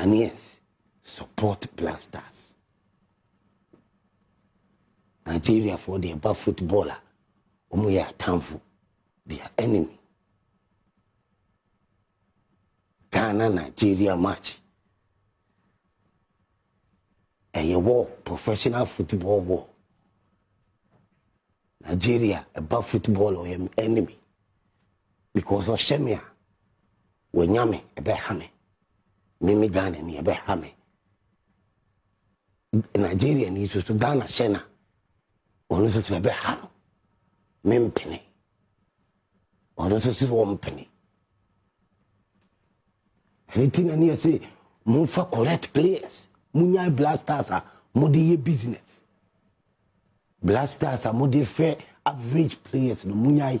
Ghanaians support Black Stars. Nigeria for the above footballer, we are harmful, they are enemy. Ghana Nigeria match. A war, professional football war. Nigeria above football or enemy. Because of Shemia, when Yame, a bear hammy. Mimi Ghana ni a bear hammy. Nigeria needs to Ghana Shena. Or to a bear ham. Mim penny. Or to see 1 penny. Anything I need say, move for correct players. Munya Black Stars are more business. Black Stars are more fair average players. No munya.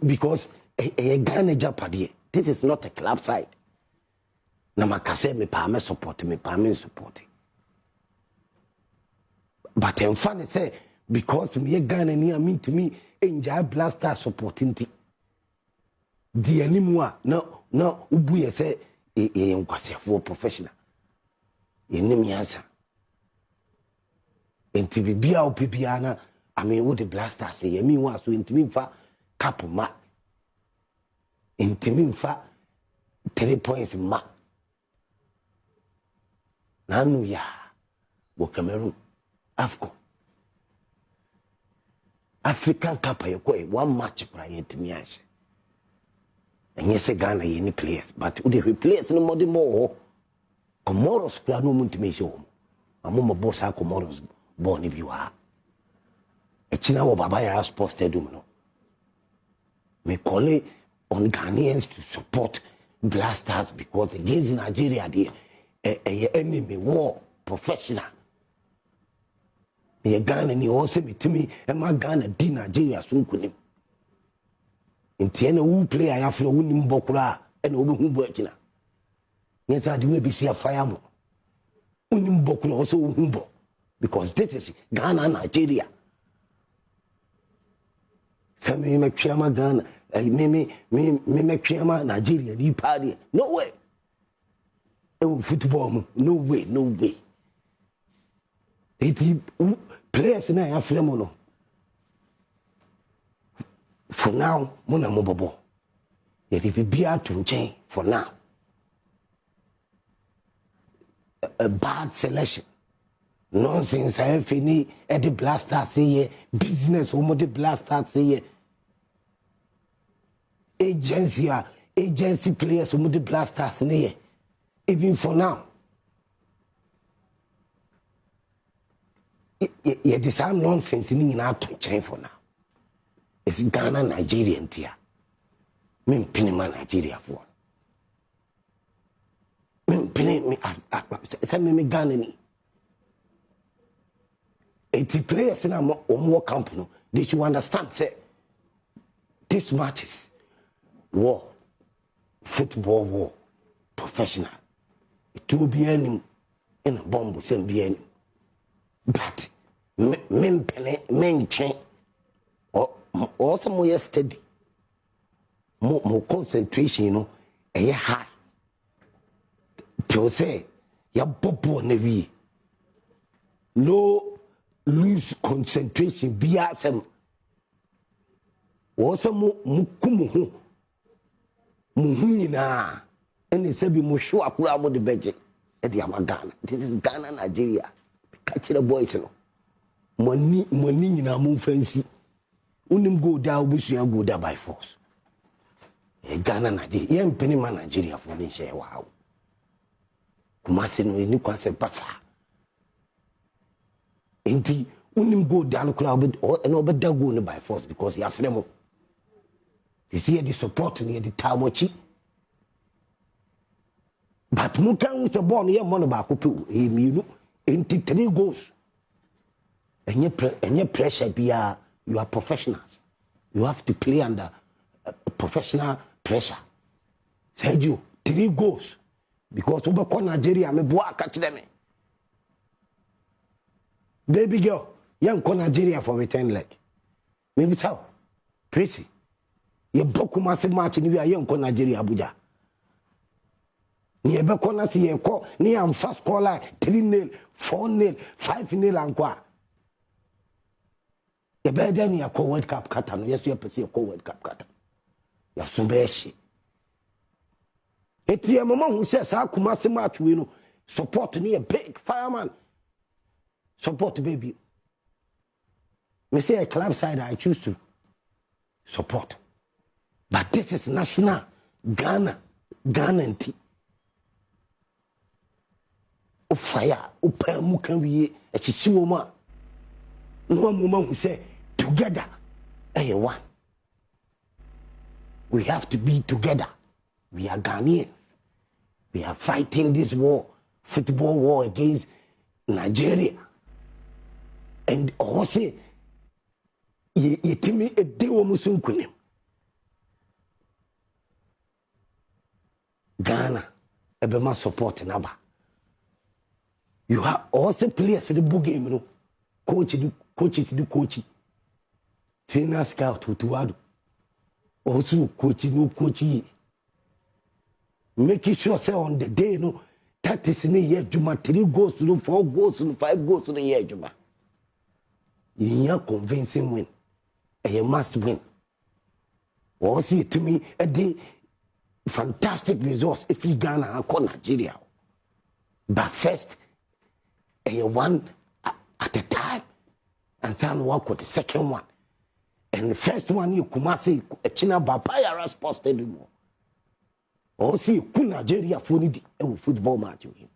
Because a Ghana Japadi, this is not a club side. Namakase me pa me support me pa me support. But in funny say because me Ghana near me to me enjoy Black Stars supporting the anymore no ubuye say for professional. You name me answer. And to be Pipiana, I mean, what the Black Stars say, me was to intimate for couple ma. Intimate for 3 points ma. Nanu ya, wo Cameroon, Afco. African Cup, you go 1 match prior to me. And yes, Ghana, any players, but would they replace no more? Comoros, no multimation. A mama boss, our Comoros, born if you are. A China or Babaya Sports Stadium. No. We call it on Ghanaians to support Black Stars because against Nigeria, the enemy war professional. Me Ghana, ni also me to me, and my Ghana, di Nigeria, soon couldn't. In Tiana, who play I have for winning Bokura and over whom working. Yes, I do be see a fireman. Winning Bokura also Humbo because this is Ghana, Nigeria. Some me make Chama Ghana, me make Chama Nigeria, the party. No way. Oh, football, no way, no way. It players in I have Flemono. For now, Mona Mobobo. Yet if it be out to change for now. A bad selection. Nonsense, I have any at the Black Stars say business, who the Black Stars say agency players, who the Black Stars say even for now. Yet the same nonsense in out to change for now. It's Ghana, Nigeria, and Tia. Me pinima Nigeria for. Me pinima as me Ghana ni. 80 players in a more company. They should understand. Say this matches war, football war, professional. It will be any in a bomb, same be any. But men change. Also more steady, more concentration, you know, a high. To say, ya bobo nevi. No lose concentration, be some. Also mukumu muhina. And they say be mushu akura mo the budget. Edi Ghana. This is Ghana, Nigeria. Catch the boys, you know. Money na mo fancy. Unim go down, we should go there by force. Ghana, Nigeria, young pennyman Nigeria for the share. Wow. Kumasi no any concept pasa. Inti unim go down club or an over go by force because you have them. You see the support near the Tamochi. But Mukan with a born here monobaku, you know, into 3 goals. And your pressure be you are professionals. You have to play under professional pressure. Said you 3 goals because over Nigeria me boy catch them. Baby girl, young Nigeria for return leg. Maybe so. Tracy, you book massive match in your young Nigeria Abuja. Ni ebe ko na si ye ko ni am fast call line 3-0, 4-0, 5-0 anko. Ye be dey ni akọ World Cup kata no yeso ye pese akọ World Cup kata. Ya so be hye. Eti mama hu se sa akuma se match we no support ni a big fireman. Support baby. Me say a club side I choose to support. But this is national Ghana nti. O fire, o pa mu kan wiye e chichi wo ma. No mama who say together one. We have to be together. We are Ghanaians. We are fighting this war, football war against Nigeria. And also, yetimi edewo musunkunim. Ghana, ebema support naba. You have also players in the book game, you know. Coaches, trainer scout, Tutuado. Also, coaching. Making sure, say, on the day, you know, that is in a year, Juma, 3 goals, 4 goals, 5 goals in a year, Juma. You are convincing win. And you must win. Also, to me, a day, fantastic results if you Ghana and call Nigeria. But first, one at a time, and some work with the second one. And the first one, you Kumasi, a China Bapaya Sports Stadium. Or see, Nigeria for a football match with him.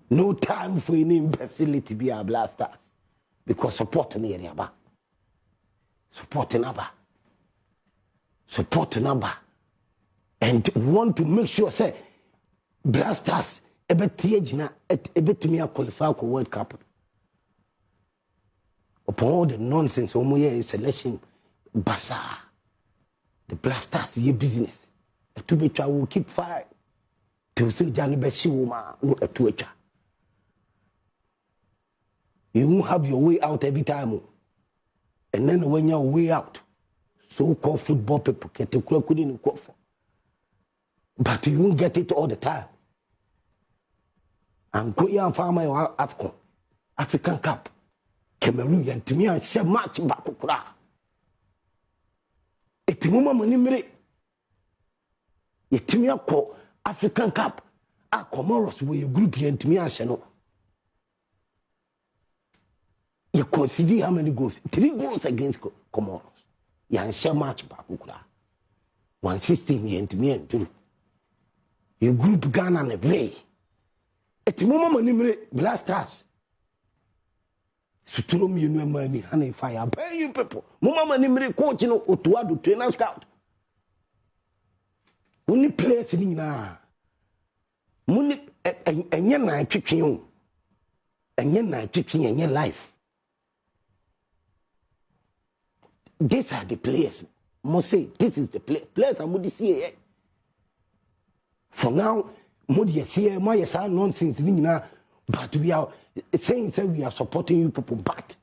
No time for any imbecility to be a blasters. Because supporting the area, supporting number. And want to make sure, say, blasters, a bit to me, qualify for World Cup. Upon all the nonsense, selection, bazaar, the blasters, your business. A two-better will keep fire. To say, Johnny Bessie woman, no, a two-better. You won't have your way out every time. And then when you're way out, so-called football people get a clock couldn't quote for. But you won't get it all the time. And go and farm my AFCON, African Cup, Cameroon, and to me, I said match back to Kura. If you want money, you tell me, I call African Cup, I Comoros, where you group here, and to me, I say no. You consider how many goals? 3 goals against Comoros. You share match back to Kura. 160 me and me and 2. You group Ghana and play. Eti mama manimre blasters. Suturo mi enu mani hana fire. Pay you people. Mama manimre coach no Otuado trainer scout. Only players ni na. Muni enye na twetwe o. Enye na twetwe enye life. These are the players. Must say this is the players are mudi see. For now, Modi see my nonsense, but we are saying we are supporting you people, but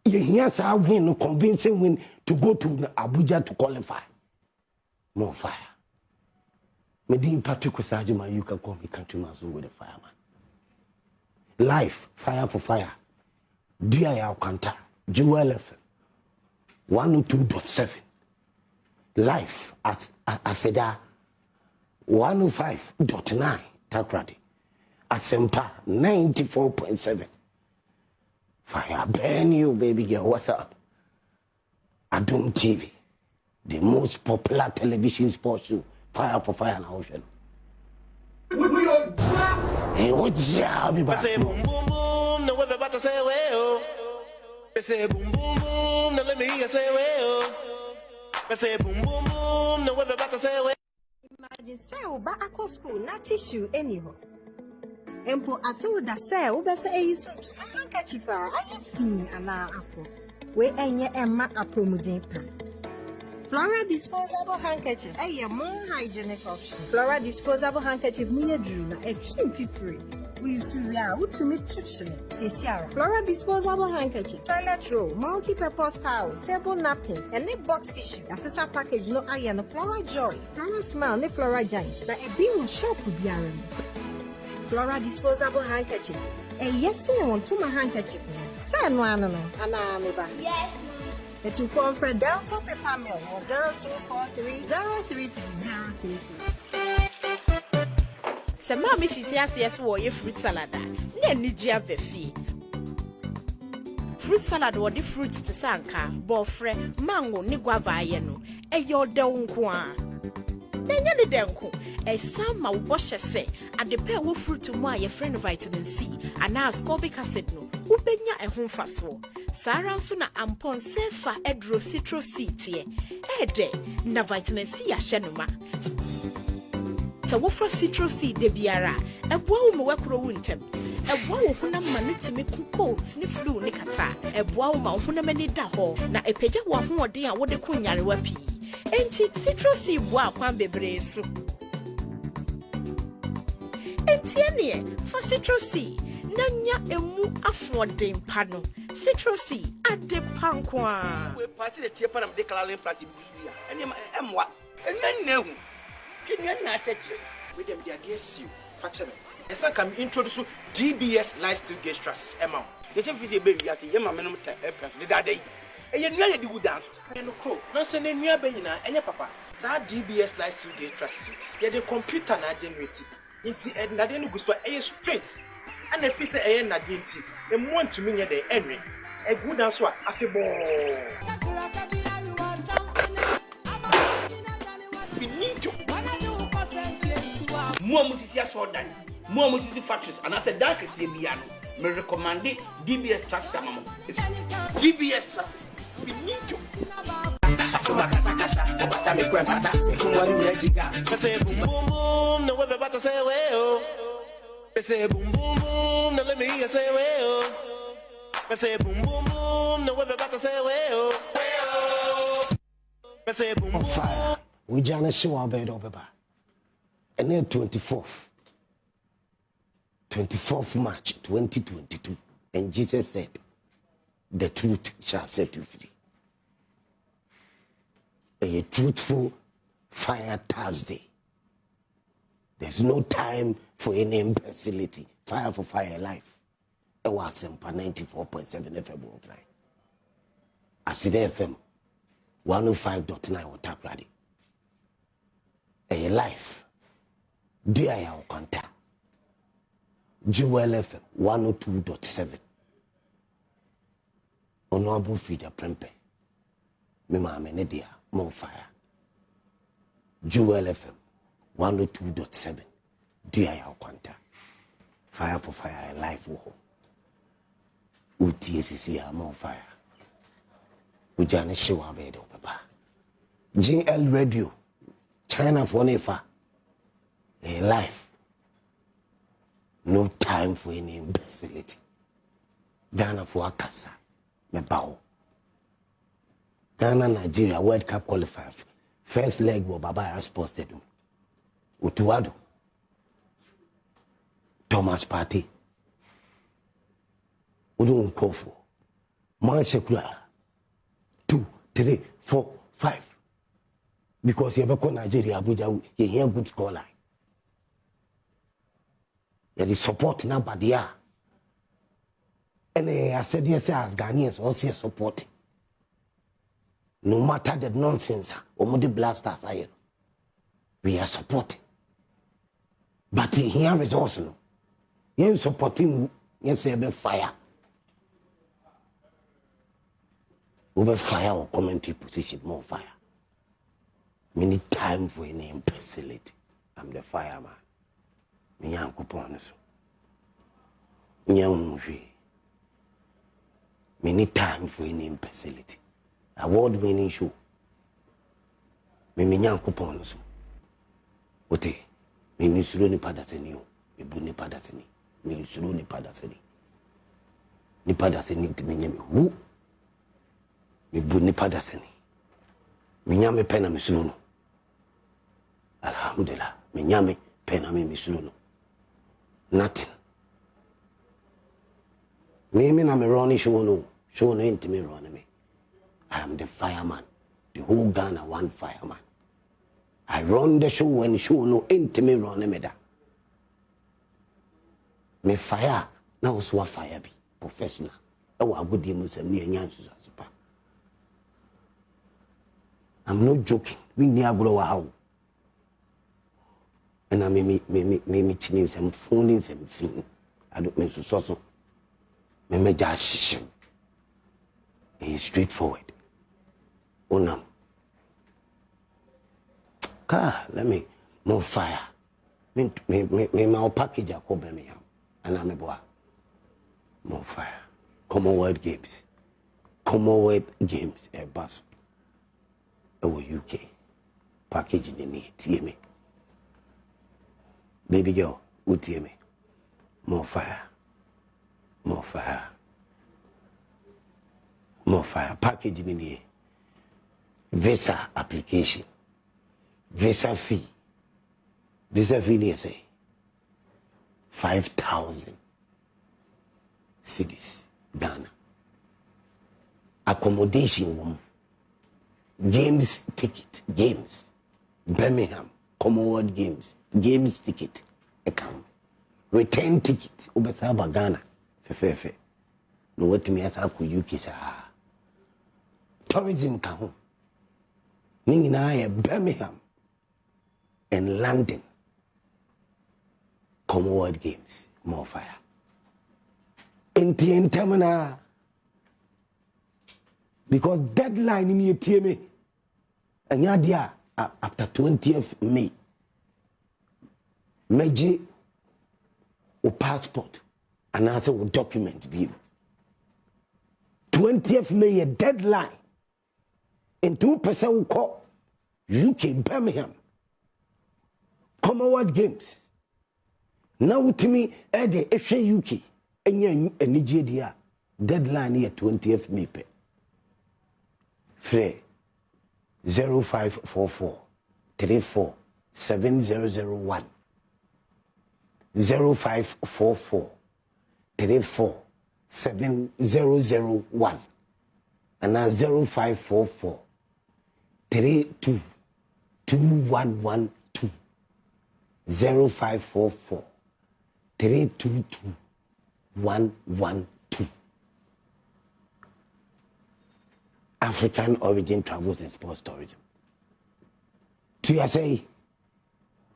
you hear our win, convincing win to go to Abuja to qualify. More fire. Medin Patrick Osajima, you can call me countryman with a fireman. Life, fire for fire. Dear Alcanta, Jewel FM 102.7. Life at Aseda 105.9 Takrady. Asempa 94.7. Fire burn you, baby girl. What's up? Adom TV, the most popular television sports show. Fire for fire now, ocean. Hey, what's up, baby? Say boom boom boom, no we're about to say well. Say boom boom boom, no let me hear say well. Say boom boom boom, no we're about to say well. Imagine say oba akọ school na tissue anyhow. Empo atu da say oba say use handkerchief ayi fi ana akọ. We enye emma apomuden pa. Flora disposable handkerchief more hygienic option. Flora disposable handkerchief mu yedru na etrim free. We use to meet Ceciara. Flora disposable handkerchief, toilet roll, multi-purpose towels, table napkins, and a box tissue. Accessor package no iron, Flora Joy, Flora Smile, ne Flora Giant. But a beam shop will be around. Flora disposable handkerchief. Yes, I want to my handkerchief. Say no, yes. The 2 for Delta Pepper Mill 0243033033. Se mama fitiasias wo ye fruit salad na nigia befi fruit salad wo de fruit te sanka bofre mango ni guava aye no eyo de nko a nanya ne de nko sama wo bohye adepa wo fruit mu aye friend vitamin C ana ascorbic acid no ubenya ehunfa so sara nso na ampon sefa edro citrus seed ede na vitamin C ya hyenoma so wofra citrus seed de biara eboa wo mewakro wuntem eboa wo honam ma ne timi kuko ne flu ne kata eboa wo ma wo honam ne da ho na epagya wo ahoɔden a wo de kunyare wapi enti citrus seed boa akwan bebre so enti ene for citrus seed nanya emu ahoɔden pa no citrus seed ade pankwa we pass the tie para me declare place busuya ene emwa enannehu Kenya na cheche with them their dear seal factory. And some can introduce DBS lifestyle gauge trusses amount. They say if you baby as a yama minimum the that day. And you know the good dance. And no crow. No send a near benina and your papa. Sa DBS lifestyle gauge trusses. Yet the computer na generated. Into and na den go a straight. And the piece a na dinti. And want to mean the enemy. A good dance what after finito. More musicians so done. More music factories and as a dark is Biano. Me recommend DBS Trust Samamo. DBS Trust finito. Say boom boom boom, no we're about to say well. Say boom boom boom, no let me hear say well. Say boom boom boom, no we're about to say well. Say boom boom. Fire. We jana show our bed over. And then 24th March 2022. And Jesus said, the truth shall set you free. A truthful fire Thursday. There's no time for any imbecility. Fire for fire life. It was 94.7 FM. I see the FM 105.9 or tap ready. A life. Dear our contact. Jewel FM 102.7. Honorable Frida Prempe. Mima Menedia, more fire. Jewel FM 102.7. Dear our contact. Fire for fire, life war. UTCC, more fire. Ujana Shiwa Bedo, Papa. GL Radio. China for never a life. No time for any imbecility. Ghana for Akasa, Mebao. Ghana, Nigeria, World Cup qualifier. First leg was Baba Sports Stadium. Utuado. Thomas Partey. Udun Kofo. Manshekula. 2, 3, 4, 5. Because you have Nigeria, Abuja, you hear good scholar. There is support number there. And I said, yes, as Ghanaians also support. No matter the nonsense, or the blasters, we are supporting. But here is also, you supporting, yes, fire. Over fire or commentary position, more fire. We need time for any imbecility. I'm the fireman. Me young coupon. We need time for any imbecility. Award-winning show. Me young coupon. Ote. Me nisuru ni padaseni yo. Me bu ni padaseni. Me nisuru ni padaseni. Ni padaseni ti me nyame hu. Me bu ni padaseni. Me nyame pena me suru no. Alhamdulillah, me nyame pena me misulu no. Nothing Me na me run show no into me run me. I am the fireman. The whole Ghana one fireman. I run the show when show no into me run me da. Me fire na also fire be professional. I will good deal with me and super. I'm not joking. We near grow how. And I me chinning some phoning some thing. I don't mean so. Me just he's straightforward. Unam. Let me more fire. Me my package a come me and I'm a boy. More fire. Commonwealth Games. Commonwealth Games a bus. Over UK. Packaging in me, hear me. Baby girl, who hear me? More fire. More fire. More fire. Packaging in here. Visa application. Visa fee. Visa fee, they say 5,000 cities, Ghana. Accommodation room. Games ticket. Games. Birmingham. Commonwealth Games. Games ticket. Account. Return ticket. Ubesaba Ghana. Fefe. No what me as aku UK sa. Tourism ka ho. Ningi na Birmingham and London. Commonwealth Games. More fire. In terminal. Because deadline in your TMA. And yadia after 20th May. Meji o passport. And answer will document be 20th May a deadline. And 2% will call UK Birmingham Commonwealth Games. Now to me, Eddie UK and Nigeria deadline here 20th May. Free 0544 34 7001 0544 34 7001 and now 0544 32 2112 0544 322 112 African Origin Travels and Sports Tourism. To you say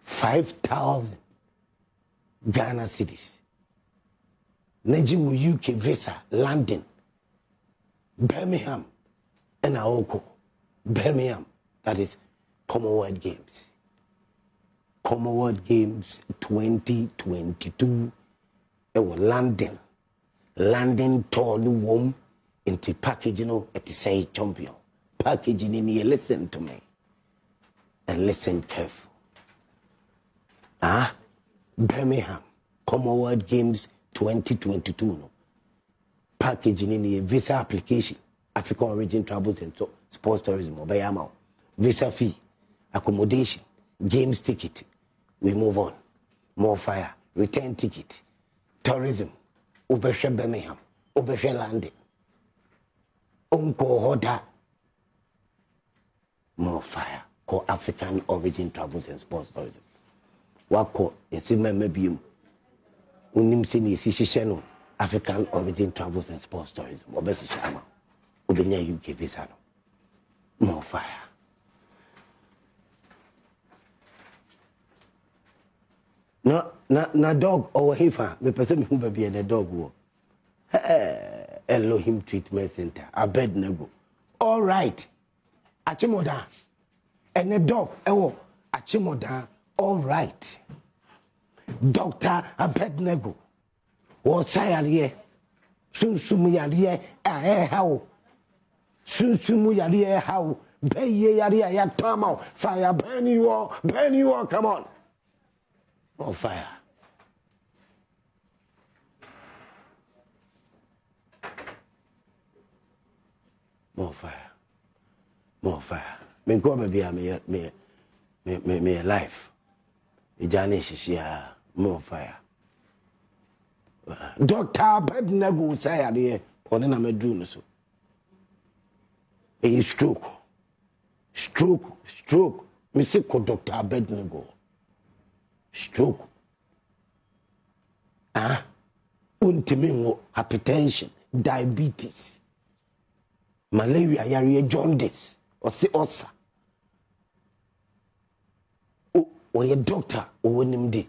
5,000 Ghana cities. Nigeria UK visa, London, Birmingham, and Aoko. Birmingham, that is Commonwealth Games. Commonwealth Games 2022. It was London. London told the womb into packaging at the say champion. Packaging in here, listen to me. And listen careful. Birmingham, Commonwealth Games 2022. No. Packaging in here, visa application, African Origin Travels and Sports Tourism, Obayama, visa fee, accommodation, games ticket. We move on. More fire, return ticket, tourism, Ubesha Birmingham, Ubesha London, Unko Hoda. More fire, called African Origin Travels and Sports Tourism. Wako, yesi maybe unim sini sishisheno African Origin Travels and Sports Tourism. Obeshi shama, ubenya UK visa no. More fire. Na dog or heifer, me person who be a dog wo. Elohim Treatment Center, a bed nego. All right. Achimoda. And a dog, Achimoda. All right. Doctor Abednego. Was Sayalie. Sunsumuyalie, how? Sunsumuyalie, how? Baye Yaria Tomo. Fire, burn you all, come on. More fire. More fire. More fire. Me go be me life. The journey is more fire. Dr. Abednego say ade one na medru no so. Stroke. Me say ko Dr. Abednego. Stroke. Untimi hypertension, diabetes, malaria, yare jaundice, or say osa. Or your doctor, or when him de,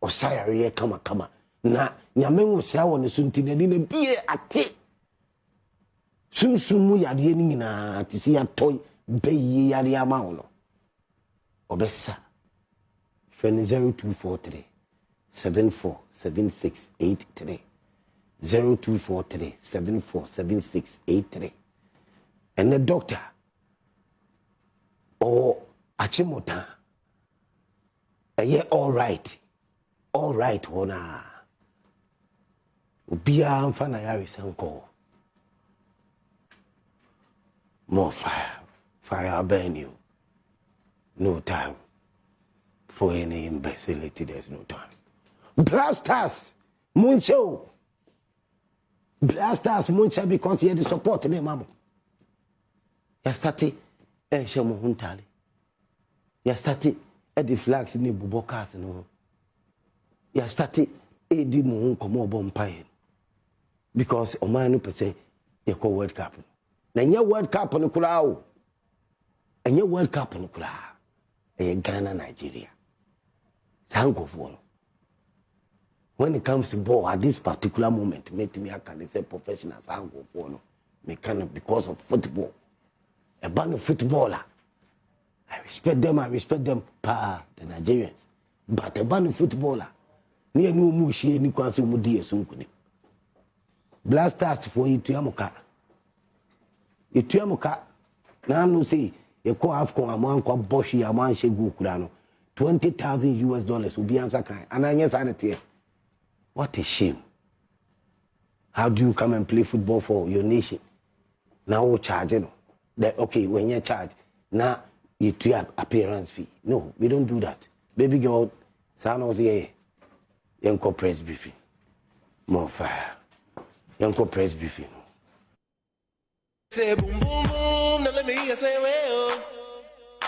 or sayare kama. Na nyame wo sra won sunti na ni na bie ate. Sunsumu yade ni nyina ti si atoy beyi yade ama wo no. Obesa. Friend 0243 747683 0243 747683 and the doctor or achimota all right ona ubia mfana yari sanko more fire burn you no time for any imbecility. There's no time. Blasters muncho because he had the support in mama. Ya start shemo huntale. Ya start the flags in the bubokas no. Ya start edi mu komo bompaye. Because o man no pese ye ko World Cup. Na nya World Cup no kura o. Anya World Cup no kura. E Ghana Nigeria. Sango. When it comes to ball at this particular moment, me I can say professional sango for no. Me can because of football. A band of footballer. I respect them pa the Nigerians. But a band of footballer. Near no mushi ni kwasu mudi esunkuni. Blasters for Ituamuka. Ituamuka. Na no say ye ko afcon amon ko boshi amon shegu kurano. $20,000 will be answer kind. And I yes sanity. What a shame. How do you come and play football for your nation? Now we charge you know. Okay, when you charge, now you have appearance fee. No, we don't do that. Baby girl, son was here. Young press briefing. More fire. Young press briefing. Say boom boom boom, now let me hear you say well.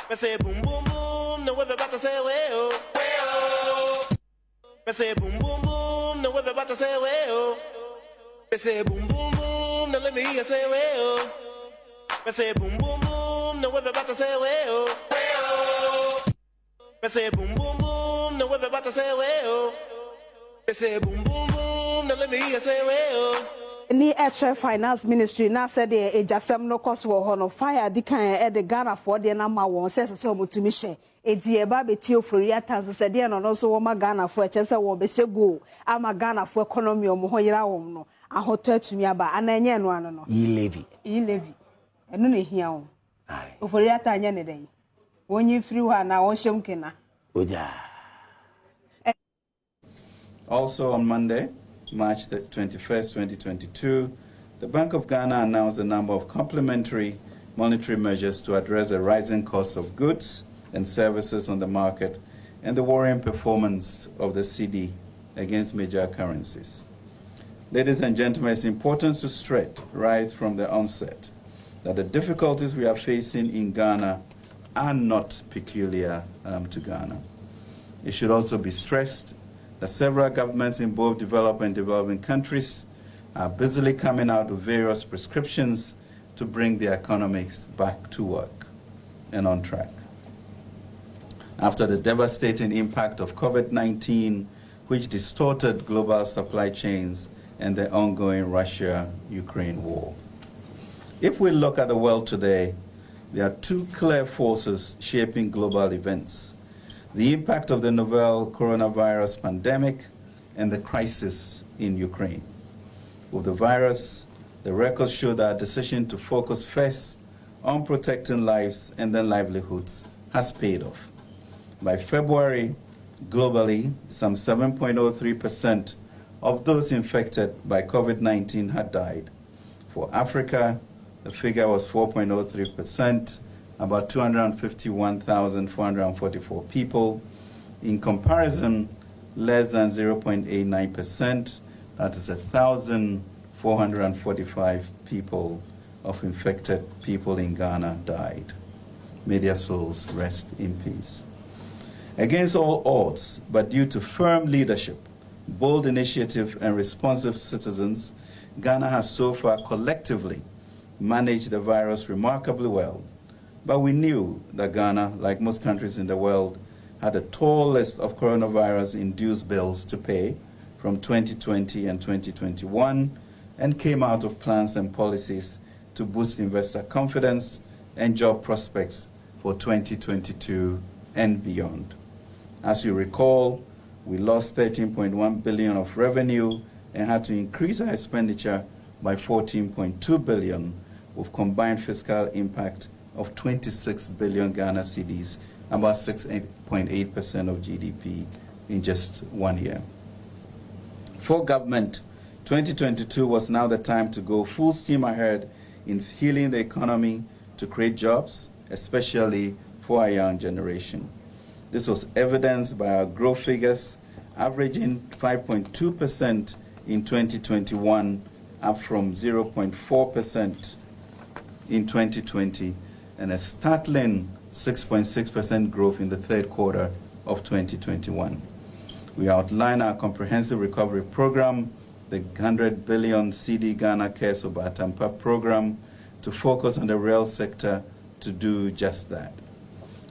I say boom boom boom, now we're about to say well. I say boom boom boom, now we're about to say well. I say boom boom boom, now let me hear you say well. I say boom boom boom, now we're about to say well. I say boom boom boom, now we're about to say well. I say boom boom boom, now let me hear you say well. Ni extra finance ministry na said e jasam no cost wo ho no fire di kan e de Ghana for de na ma won se so mutumi hye e di e ba beti ofori atas se de no so wo ma Ghana for che se wo be shego ama Ghana for economy o mo ho yira wo no ahoto atumi aba ananye no ano no E levy eno na hia wo ai ofori atanya ne den wonyi free ho na won hyem kena oja. Also on Monday, March 21st, 2022, the Bank of Ghana announced a number of complementary monetary measures to address the rising cost of goods and services on the market and the worrying performance of the cedi against major currencies. Ladies and gentlemen, it's important to stress right from the onset that the difficulties we are facing in Ghana are not peculiar to Ghana. It should also be stressed that several governments in both developed and developing countries are busily coming out with various prescriptions to bring their economies back to work and on track. After the devastating impact of COVID-19, which distorted global supply chains and the ongoing Russia-Ukraine war. If we look at the world today, there are two clear forces shaping global events: the impact of the novel coronavirus pandemic and the crisis in Ukraine. With the virus, the records show that our decision to focus first on protecting lives and then livelihoods has paid off. By February, globally, some 7.03% of those infected by COVID-19 had died. For Africa, the figure was 4.03%, about 251,444 people. In comparison, less than 0.89% that is 1,445 people of infected people in Ghana died. May their souls rest in peace. Against all odds, but due to firm leadership, bold initiative, and responsive citizens, Ghana has so far collectively managed the virus remarkably well. But we knew that Ghana, like most countries in the world, had a tall list of coronavirus-induced bills to pay from 2020 and 2021, and came out of plans and policies to boost investor confidence and job prospects for 2022 and beyond. As you recall, we lost 13.1 billion of revenue and had to increase our expenditure by 14.2 billion, with combined fiscal impact of 26 billion Ghana cedis, about 6.8% of GDP in just 1 year. For government, 2022 was now the time to go full steam ahead in healing the economy to create jobs, especially for our young generation. This was evidenced by our growth figures, averaging 5.2% in 2021, up from 0.4% in 2020, and a startling 6.6% growth in the third quarter of 2021. We outline our comprehensive recovery program, the 100 billion CD Ghana Cares Over Atampa program, to focus on the real sector to do just that.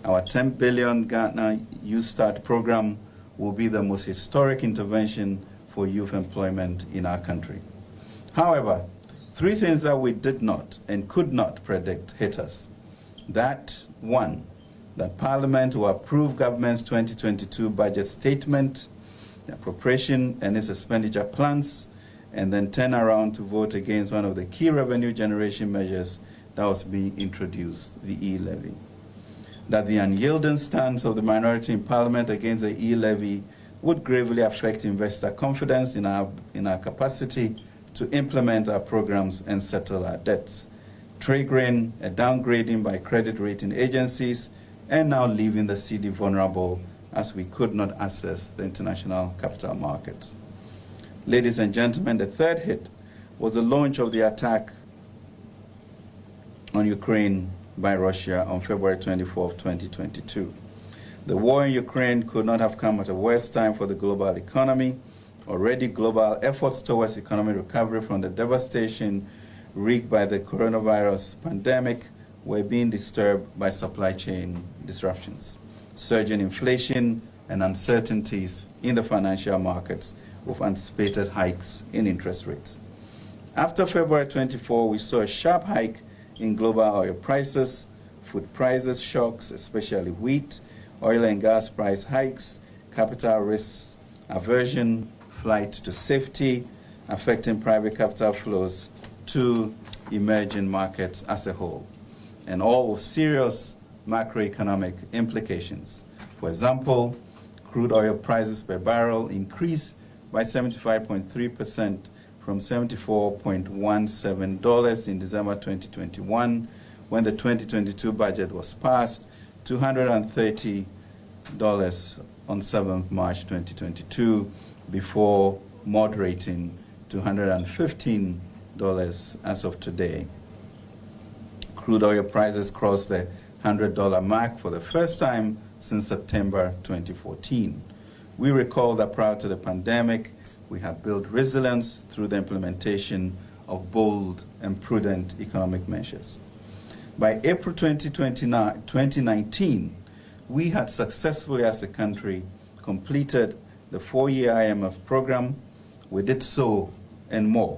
Our 10 billion Ghana Youth Start program will be the most historic intervention for youth employment in our country. However, three things that we did not and could not predict hit us. That, one, that Parliament will approve government's 2022 budget statement, the appropriation and its expenditure plans, and then turn around to vote against one of the key revenue generation measures that was being introduced, the e-levy. That the unyielding stance of the minority in Parliament against the e-levy would gravely affect investor confidence in our capacity to implement our programs and settle our debts, triggering a downgrading by credit rating agencies, and now leaving the cedi vulnerable as we could not access the international capital markets. Ladies and gentlemen, the third hit was the launch of the attack on Ukraine by Russia on February 24, 2022. The war in Ukraine could not have come at a worse time for the global economy. Already, global efforts towards economic recovery from the devastation wreaked by the coronavirus pandemic were being disturbed by supply chain disruptions, surging inflation, and uncertainties in the financial markets with anticipated hikes in interest rates. After February 24, we saw a sharp hike in global oil prices, food prices shocks, especially wheat, oil and gas price hikes, capital risks, aversion, flight to safety, affecting private capital flows to emerging markets as a whole, and all with serious macroeconomic implications. For example, crude oil prices per barrel increased by 75.3% from $74.17 in December 2021, when the 2022 budget was passed, to $130 on 7th March 2022, before moderating to $115 as of today. Crude oil prices crossed the $100 mark for the first time since September 2014. We recall that prior to the pandemic, we had built resilience through the implementation of bold and prudent economic measures. By April 2019, we had successfully, as a country, completed the 4-year IMF program. We did so and more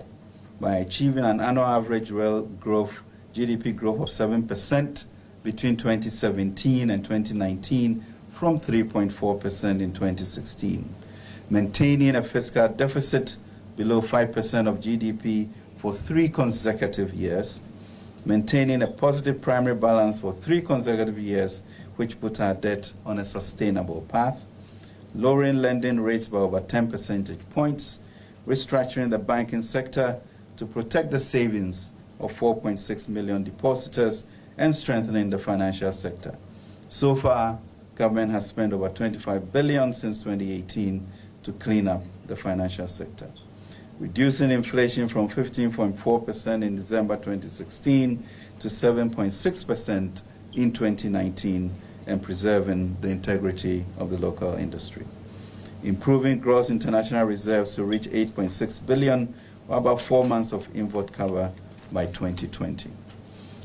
by achieving an annual average real growth, GDP growth of 7% between 2017 and 2019, from 3.4% in 2016, maintaining a fiscal deficit below 5% of GDP for 3 consecutive years, maintaining a positive primary balance for 3 consecutive years, which put our debt on a sustainable path, lowering lending rates by over 10 percentage points, restructuring the banking sector to protect the savings of 4.6 million depositors, and strengthening the financial sector. So far, government has spent over 25 billion since 2018 to clean up the financial sector. reducing inflation from 15.4% in December 2016 to 7.6% in 2019, and preserving the integrity of the local industry. Improving gross international reserves to reach 8.6 billion, or about 4 months of import cover by 2020.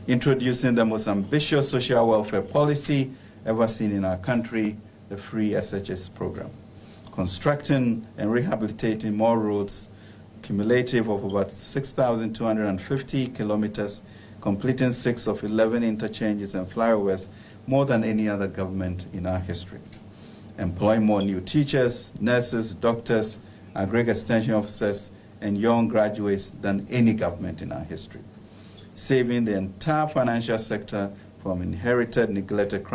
Introducing the most ambitious social welfare policy ever seen in our country, the Free SHS program. Constructing and rehabilitating more roads, cumulative of about 6,250 kilometers, completing 6 of 11 interchanges and flyovers, more than any other government in our history. Employ more new teachers, nurses, doctors, agri extension officers, and young graduates than any government in our history. Saving the entire financial sector from inherited, neglected crisis